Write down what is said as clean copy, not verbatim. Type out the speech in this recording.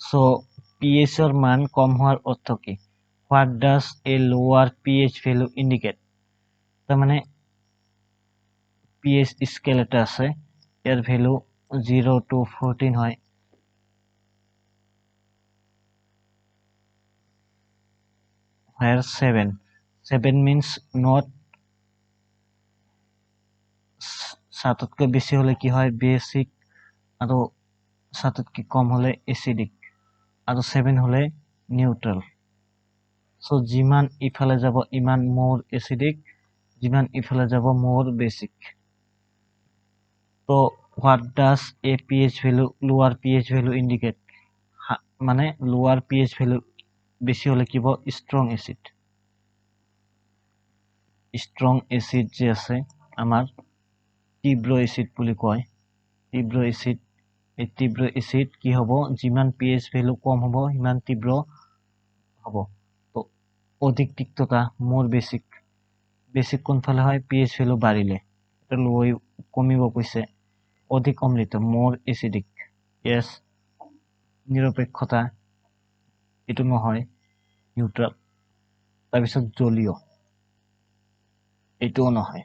So pH এর মান কম হওয়ার অর্থ কি? What does a lower pH value indicate? তার মানে pH স্কেল এটা আছে, এর ভ্যালু 0 to 14 হয়। where 7 means not 7তকৈ বেছি হলে কি হয় বেসিক, আৰু 7তকৈ কম হলে এসিডিক, আৰু 7 হলে নিউট্রাল। সো যিমান ইফালে যাব ইমান মোর এসিডিক, যিমান ইফালে যাব মোর বেসিক। তো what does a pH value lower pH value indicate? মানে লোয়ার পিএইচ ভ্যালু বেশি হলে কি হব স্ট্রং এসিড। স্ট্রং এসিড যে আছে আমার তীব্র এসিড বুলি কয়। তীব্র এসিড, এই তীব্র এসিড কি হব যিমান পিএইচ ভ্যালু কম হব সিমান তীব্র হব। তো অধিক তিক্ততা মোর বেসিক। বেসিক কোনফালে হয় পিএইচ ভ্যালু বাড়িলে, এটা লৈ কমিব কৈছে। অধিক অমৃত মোর এসিডিক, ইয়েস। নিরপেক্ষতা এটো নহয়, নিউট্রাল। তাৰপিছত জলীয়, এইটোও নহয়।